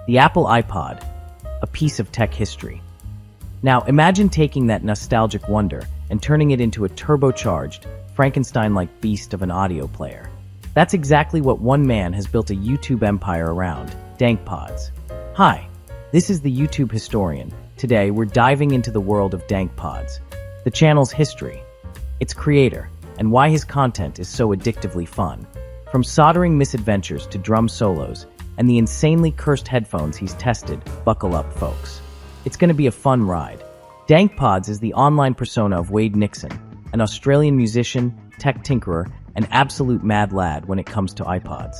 The Apple iPod, a piece of tech history. Now, imagine taking that nostalgic wonder and turning it into a turbocharged, Frankenstein-like beast of an audio player. That's exactly what one man has built a YouTube empire around, DankPods. Hi, this is the YouTube historian. Today, we're diving into the world of DankPods, the channel's history, its creator, and why his content is so addictively fun. From soldering misadventures to drum solos, and the insanely cursed headphones he's tested, buckle up, folks. It's going to be a fun ride. DankPods is the online persona of Wade Nixon, an Australian musician, tech tinkerer, and absolute mad lad when it comes to iPods.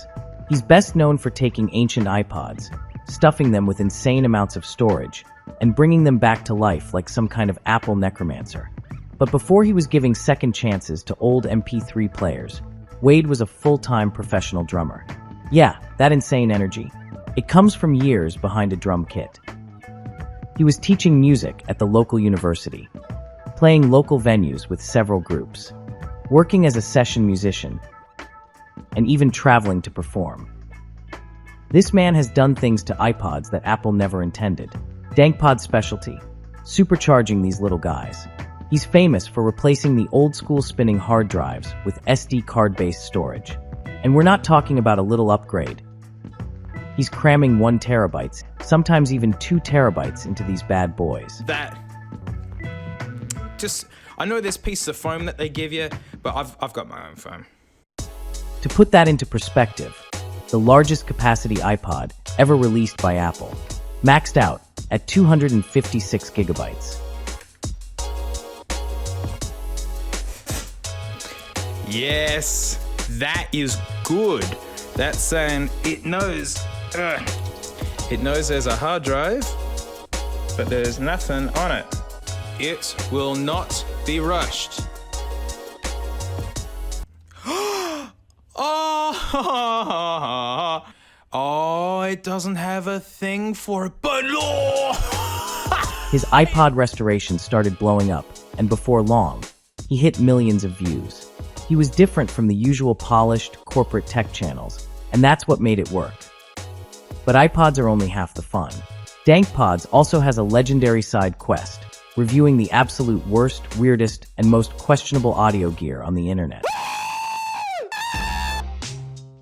He's best known for taking ancient iPods, stuffing them with insane amounts of storage, and bringing them back to life like some kind of Apple necromancer. But before he was giving second chances to old MP3 players, Wade was a full-time professional drummer. Yeah, that insane energy. It comes from years behind a drum kit. He was teaching music at the local university, playing local venues with several groups, working as a session musician, and even traveling to perform. This man has done things to iPods that Apple never intended. DankPod's specialty: supercharging these little guys. He's famous for replacing the old-school spinning hard drives with SD card-based storage. And we're not talking about a little upgrade. He's cramming 1 terabyte, sometimes even 2 terabytes into these bad boys. I know there's pieces of foam that they give you, but I've got my own foam. To put that into perspective, the largest capacity iPod ever released by Apple, maxed out at 256 gigabytes. Yes, that is good. That's saying it knows there's a hard drive, but there's nothing on it. It will not be rushed. Oh, it doesn't have a thing for it, but His iPod restoration started blowing up, and before long, he hit millions of views. He was different from the usual polished, corporate tech channels, and that's what made it work. But iPods are only half the fun. DankPods also has a legendary side quest, reviewing the absolute worst, weirdest, and most questionable audio gear on the internet.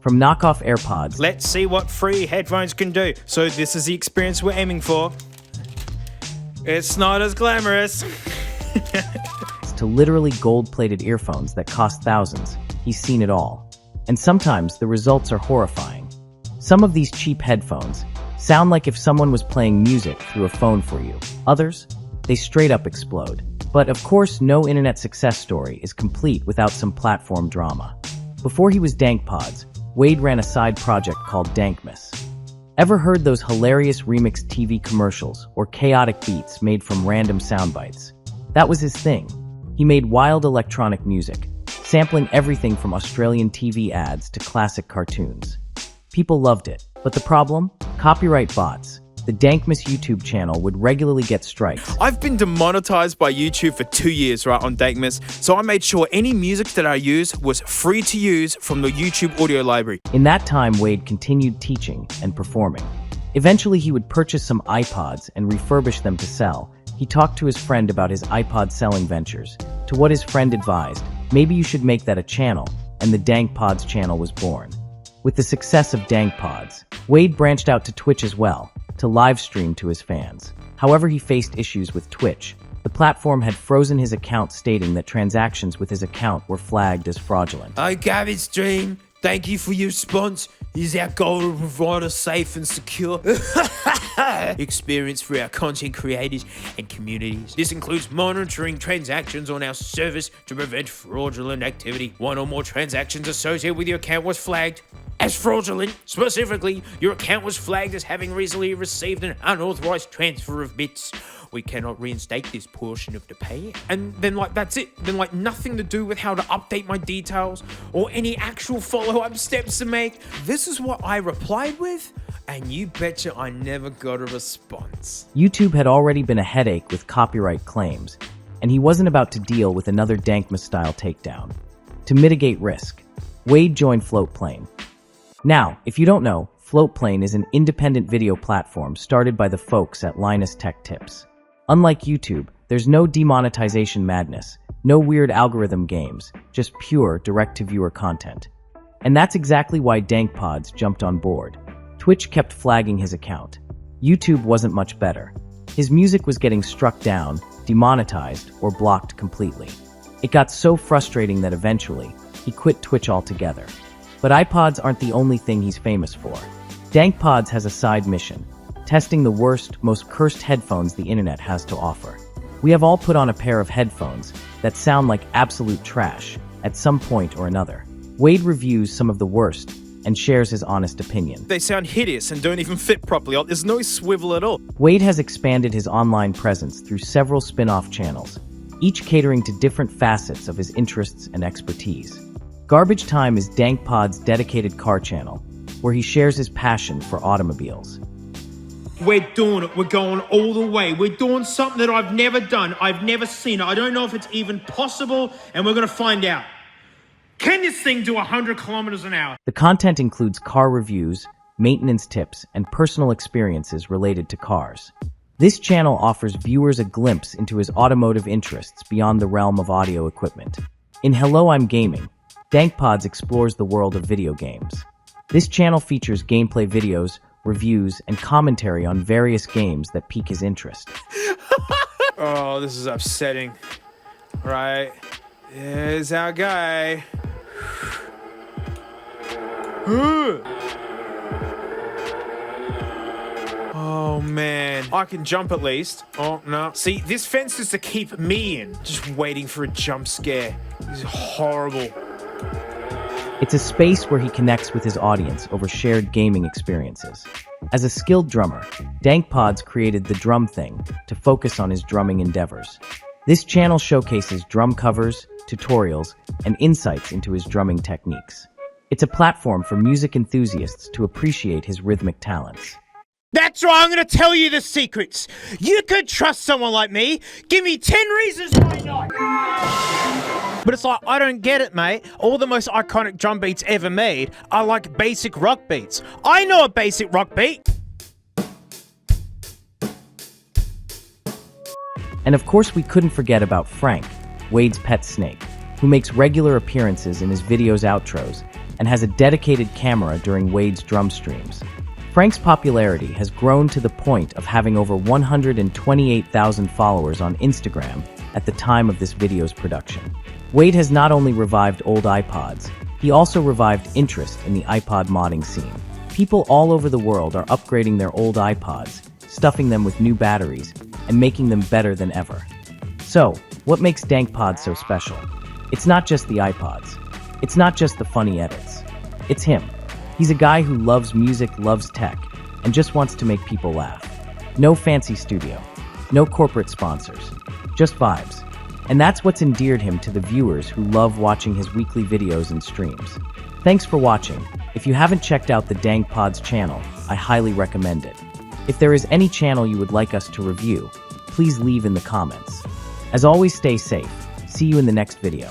From knockoff AirPods... Let's see what free headphones can do. So this is the experience we're aiming for. It's not as glamorous. to literally gold-plated earphones that cost thousands, he's seen it all. And sometimes the results are horrifying. Some of these cheap headphones sound like if someone was playing music through a phone for you. Others, they straight up explode. But of course, no internet success story is complete without some platform drama. Before he was DankPods, Wade ran a side project called Dankmas. Ever heard those hilarious remixed TV commercials or chaotic beats made from random sound bites? That was his thing. He made wild electronic music, sampling everything from Australian TV ads to classic cartoons. People loved it, but the problem? Copyright bots. The Dankmas YouTube channel would regularly get strikes. I've been demonetized by YouTube for 2 years, right, on Dankmas, so I made sure any music that I used was free to use from the YouTube audio library. In that time, Wade continued teaching and performing. Eventually, he would purchase some iPods and refurbish them to sell. He talked to his friend about his iPod selling ventures. To what his friend advised, maybe you should make that a channel, and the DankPods channel was born. With the success of DankPods, Wade branched out to Twitch as well, to live stream to his fans. However, he faced issues with Twitch. The platform had frozen his account, stating that transactions with his account were flagged as fraudulent. Hi, Gavin Stream. Thank you for your response. It is our goal to provide a safe and secure experience for our content creators and communities. This includes monitoring transactions on our service to prevent fraudulent activity. One or more transactions associated with your account was flagged as fraudulent. Specifically, your account was flagged as having recently received an unauthorized transfer of bits. We cannot reinstate this portion of the pay. And then that's it. Then nothing to do with how to update my details or any actual follow-up steps to make. This is what I replied with, and you betcha I never got a response. YouTube had already been a headache with copyright claims, and he wasn't about to deal with another Dankmas-style takedown. To mitigate risk, Wade joined Floatplane. Now, if you don't know, Floatplane is an independent video platform started by the folks at Linus Tech Tips. Unlike YouTube, there's no demonetization madness, no weird algorithm games, just pure direct-to-viewer content. And that's exactly why DankPods jumped on board. Twitch kept flagging his account. YouTube wasn't much better. His music was getting struck down, demonetized, or blocked completely. It got so frustrating that eventually, he quit Twitch altogether. But iPods aren't the only thing he's famous for. DankPods has a side mission, testing the worst, most cursed headphones the internet has to offer. We have all put on a pair of headphones that sound like absolute trash at some point or another. Wade reviews some of the worst and shares his honest opinion. They sound hideous and don't even fit properly. There's no swivel at all. Wade has expanded his online presence through several spin-off channels, each catering to different facets of his interests and expertise. Garbage Time is DankPod's dedicated car channel, where he shares his passion for automobiles. We're doing it. We're going all the way. We're doing something that I've never done. I've never seen it. I don't know if it's even possible, and we're going to find out. Can this thing do 100 kilometers an hour? The content includes car reviews, maintenance tips, and personal experiences related to cars. This channel offers viewers a glimpse into his automotive interests beyond the realm of audio equipment. In Hello, I'm Gaming, DankPods explores the world of video games. This channel features gameplay videos, reviews, and commentary on various games that pique his interest. Oh, this is upsetting. Right. Here's our guy. Oh man, I can jump at least. Oh no. See, this fence is to keep me in. Just waiting for a jump scare. This is horrible. It's a space where he connects with his audience over shared gaming experiences. As a skilled drummer, DankPods created The Drum Thing to focus on his drumming endeavors. This channel showcases drum covers, tutorials, and insights into his drumming techniques. It's a platform for music enthusiasts to appreciate his rhythmic talents. That's right, I'm going to tell you the secrets. You could trust someone like me. Give me 10 reasons why not. But it's like, I don't get it, mate. All the most iconic drum beats ever made are like basic rock beats. I know a basic rock beat. And of course, we couldn't forget about Frank, Wade's pet snake, who makes regular appearances in his videos' outros and has a dedicated camera during Wade's drum streams. Frank's popularity has grown to the point of having over 128,000 followers on Instagram at the time of this video's production. Wade has not only revived old iPods, he also revived interest in the iPod modding scene. People all over the world are upgrading their old iPods, stuffing them with new batteries, and making them better than ever. So, what makes DankPods so special? It's not just the iPods. It's not just the funny edits. It's him. He's a guy who loves music, loves tech, and just wants to make people laugh. No fancy studio, no corporate sponsors, just vibes. And that's what's endeared him to the viewers who love watching his weekly videos and streams. Thanks for watching. If you haven't checked out the DankPods channel, I highly recommend it. If there is any channel you would like us to review, please leave in the comments. As always, stay safe. See you in the next video.